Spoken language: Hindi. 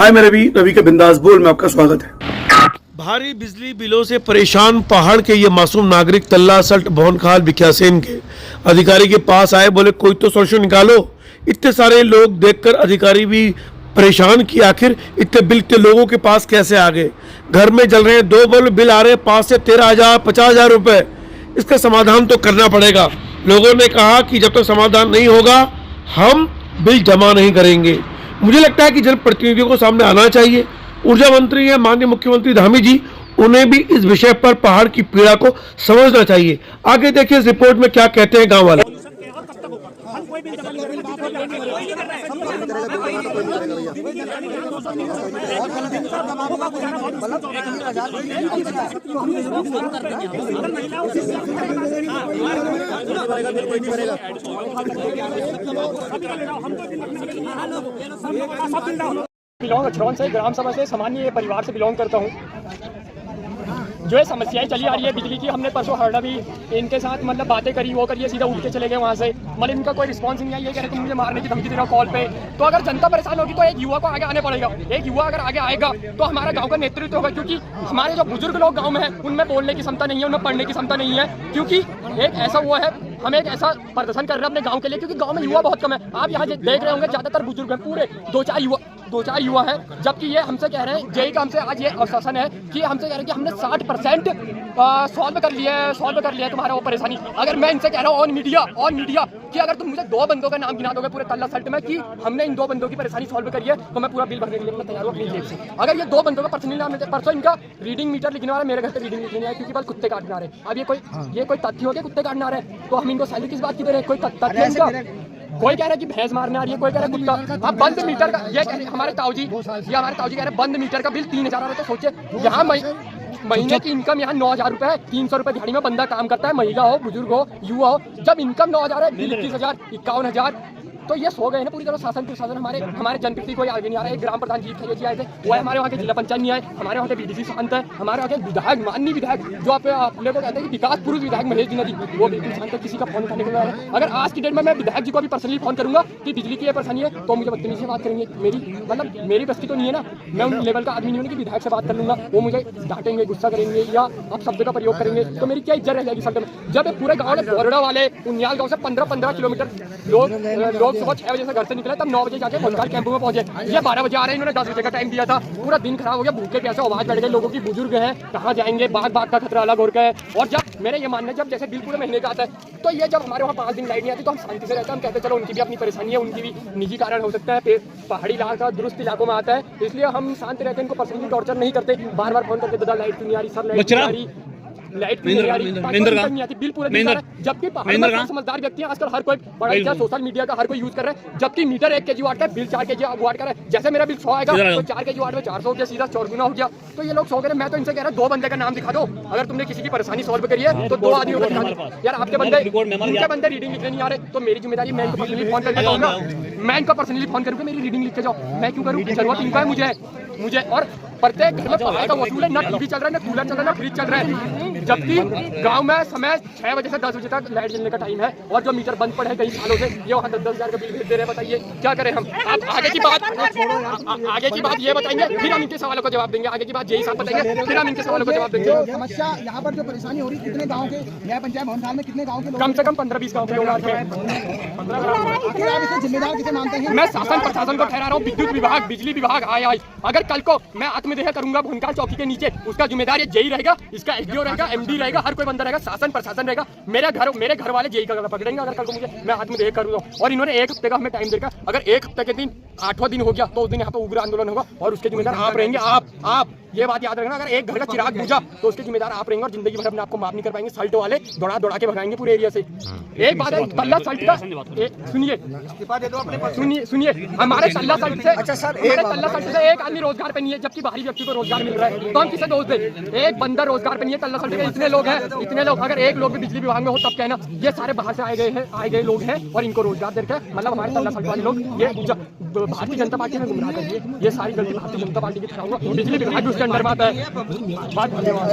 हाय मैं रवि के बिंदास बोल में आपका स्वागत है। भारी बिजली बिलों से परेशान पहाड़ के ये मासूम नागरिक तल्ला सल्ट भोनखाल भिख्यासेन के अधिकारी के पास आए, बोले कोई तो सोल्यूशन निकालो। इतने सारे लोग देखकर अधिकारी भी परेशान कि आखिर इतने बिल के लोगों के पास कैसे आ गए। घर में जल रहे हैं, 2 बिल आ रहे हैं 5 से 13,000 50,000 रुपए। इसका समाधान तो करना पड़ेगा। लोगों ने कहा कि जब तक समाधान नहीं होगा हम बिल जमा नहीं करेंगे। मुझे लगता है कि जनप्रतिनिधियों को सामने आना चाहिए। ऊर्जा मंत्री है माननीय मुख्यमंत्री धामी जी, उन्हें भी इस विषय पर पहाड़ की पीड़ा को समझना चाहिए। आगे देखिए इस रिपोर्ट में क्या कहते हैं गांव वाले। बिलोंग से ग्राम सभा से सामान्य परिवार से बिलोंग करता हूँ। जो है समस्याएं चली आ रही है बिजली की, हमने परसों हरड़ा भी इनके साथ मतलब बातें करी, वो करिए सीधा उठ के चले गए वहाँ से। मतलब इनका कोई रिस्पांस नहीं है। ये कह रहे तुम मुझे मारने की धमकी दे रहे हो कॉल पे। तो अगर जनता परेशान होगी तो एक युवा को आगे आने पड़ेगा। एक युवा अगर आगे आएगा तो हमारा गाँव का नेतृत्व होगा, क्योंकि हमारे जो बुजुर्ग लोग गाँव में हैं उनमें बोलने की क्षमता नहीं है, उनमें पढ़ने की क्षमता नहीं है। क्योंकि एक ऐसा वो है, हम एक ऐसा प्रदर्शन कर रहे हैं अपने गाँव के लिए, क्योंकि गाँव में युवा बहुत कम है। आप यहाँ देख रहे होंगे ज्यादातर बुजुर्ग हैं, पूरे दो चार युवा है। जबकि ये हमसे कह रहे हैं, जेई का हमसे आज ये आश्वासन है कि हमसे कह रहे हैं कि हमने 60% सॉल्व कर लिया है तुम्हारा वो परेशानी। अगर मैं इनसे कह रहा हूँ ऑन मीडिया कि अगर तुम मुझे 2 बंदों का नाम गिना दोगे पूरे तल्ला सल्ट में कि हमने इन 2 बंदों की परेशानी सॉल्व करी है, तो मैं पूरा बिल भरने के लिए मैं तैयार हूँ अपनी जेब से। अगर ये 2 बंदों का पर्सनली नाम लेते, परसों इनका रीडिंग मीटर लिखने वाला मेरे घर पे रीडिंग लिखने आया, क्योंकि बस कुत्ते काटने आ रहे। अब ये कोई तथ्य हो गया कुत्ते काटने आ रहे, तो हम इनको सैलरी किस बात की दे रहे हैं? कोई तथ्य इनका? कोई कह रहा है कि भैंस मारने आ रही है, कोई कह रहा है कुत्ता। अब बंद मीटर का ये कह रहे हमारे ताऊजी कह रहे बंद मीटर का बिल 3,000 आ रहा है। तो सोचिए यहाँ महीने की इनकम यहाँ 9,000 रुपए है। 300 रुपए दिहाड़ी में बंदा काम करता है, महिला हो, बुजुर्ग हो, युवा हो। जब इनकम 9,000 है, बिल 21,000 51,000, तो ये सो गए ना पूरी तरह शासन प्रशासन। हमारे जनप्रति कोई आगे नहीं आ रहा है। ग्राम प्रधान जी जी आए थे, वो हमारे वहाँ के जिला पंचायत नहीं आए, हमारे वहाँ के बीडीसी शांत है, हमारे वहाँ के विधायक माननीय विधायक जो आप लोग कहते हैं कि विकास पुरुष विधायक महेश जी नदी, वो बिल्कुल शांत है, किसी का फोन उठाने को नहीं आ रहा है। अगर आज की डेट में मैं विधायक जी को भी पर्सनली फोन करूंगा कि बिजली की ये परेशानी है, तो मुझे बदतमीजी से बात करेंगे। मेरी बस्ती तो नहीं है ना, मैं उन लेवल का आदमी नहीं हूँ कि विधायक से बात कर लूंगा, वो मुझे डांटेंगे, गुस्सा करेंगे या आप शब्द का प्रयोग करेंगे, तो मेरी क्या इज्जत रह जाएगी शब्द में। जब पूरे गाँव में बोरडा वाले उन्याल गाँव से 15 किलोमीटर लोग सुबह 6 बजे से घर से निकले, तब 9 बजे जाके भोनखाल कैंपू में पहुंचे। ये 12 बजे आ रहे हैं, इन्होंने 10 बजे का टाइम दिया था। पूरा दिन खराब हो गया, भूखे प्यासे आवाज बढ़ गई लोगों की, बुजुर्ग हैं, कहाँ जाएंगे, बाग का खतरा अलग हो रहा है। और जब मेरे ये मानना है, जब जैसे बिल पूरे महीने का आता है, तो ये जब हमारे वहाँ 5 दिन लाइट नहीं आती तो हम शांति से रहते हैं। हम कहते चलो उनकी भी अपनी परेशानी है, उनकी भी निजी कारण हो सकता है, पहाड़ी इलाका दुरुस्त इलाकों में आता है, इसलिए हम शांत रहते हैं, इनको पर्सनली टॉर्चर नहीं करते। बार फोन करके दादा लाइट क्यों नहीं आ रही, सर लाइट नहीं आ रही, नहीं आती, बिल पूरे दिन। जबकि समझदार व्यक्ति हैं, आजकल हर कोई बड़ा सोशल मीडिया का हर कोई यूज कर रहा है। जबकि मीटर 1 kW का बिल 4 kW का है। जैसे मेरा बिल 100 आएगा तो 4 kW में 400 हो गया, सीधा 4 गुना हो गया। तो ये लोग 100 करें। मैं तो इनसे कह रहा हूँ 2 बंदे का नाम दिखा दो। अगर तुमने किसी की परेशानी सॉल्व करी है तो 2 आदमियों का दिखा दो। यार आपके बंदे रीडिंग लिखने नहीं आ रहे, तो मेरी जिम्मेदारी, मैं इनको पर्सनली फोन करके कहूँगा, मैं इनको पर्सनली फोन करूँगा मेरी रीडिंग लिख के जाओ। मैं क्यों करूँ? जरूरत इनका है मुझे। और प्रत्येक घर में पढ़ाई का वसूल है, ना टीवी चल रहा है, ना कूलर चल रहा है, ना फ्रिज चल रहा है। जबकि गांव में समय 6 बजे से 10 बजे तक लाइट जलने का टाइम है, और जो मीटर बंद पड़े हैं कई सालों से, ये वहाँ 10,000 का बिल भेज दे रहे हैं। बताइए क्या करें हम? आप आगे की बात ये बताएंगे, फिर हम इनके सवालों का जवाब देंगे। आगे की बात यही साहब बताएंगे, फिर हम इनके सवालों का जवाब देंगे। समस्या यहाँ पर जो परेशानी हो रही है, कितने गाँव के न्याय पंचायत भवनखाल में कितने गाँव के कम से कम 15-20 गाँव के लोग आते हैं। जिम्मेदार किसे मानते हैं? मैं शासन प्रशासन को ठहरा रहा हूँ, विद्युत विभाग, बिजली विभाग आया। अगर कल को मैं आत्मदेह करूंगा भोनखाल चौकी के नीचे, उसका जिम्मेदार ये जेई रहेगा, इसका एसडीओ रहेगा, एमडी रहेगा, हर कोई बंदा रहेगा, शासन प्रशासन रहेगा। मेरे घर वाले जेई का पकड़ेंगे अगर कल को मुझे मैं आत्मदेह करूंगा। और इन्होंने 1 हफ्ते का हमें टाइम देगा। अगर 1 हफ्ते के दिन 8वां दिन हो गया तो उस दिन यहाँ पे उग्र आंदोलन होगा, और उसके जिम्मेदार आप रहेंगे। आप ये बात याद रखना, अगर एक घर का चिराग बुझा तो उसके जिम्मेदार आप रहेंगे, और जिंदगी भर अपने आपको माफ नहीं कर पाएंगे। सल्ट वाले दौड़ा के भगाएंगे पूरे एरिया से। एक बात है, तल्ला सल्ट का सुनिए हमारे तल्ला सल्ट से, अच्छा सर, हमारे तल्ला सल्ट से एक आदमी रोजगार पे नहीं है, जबकि बाहरी व्यक्ति को रोजगार मिल रहा है। तो हम किसे दोष दें? एक बंदा रोजगार पे नहीं है तल्ला सल्ट के, इतने लोग हैं, इतने लोग। अगर एक लोग भी बिजली विभाग में हो तब कहना ये सारे बाहर से आए गए लोग हैं और इनको रोजगार दे रखे। मतलब हमारे तल्ला सल्ट वाले लोग ये भारतीय जनता पार्टी में गुमराह करिए। ये सारी गलती भारतीय जनता पार्टी की ठहराऊंगा। बिजली विभाग भी उसके अंडर में आता है। बहुत धन्यवाद।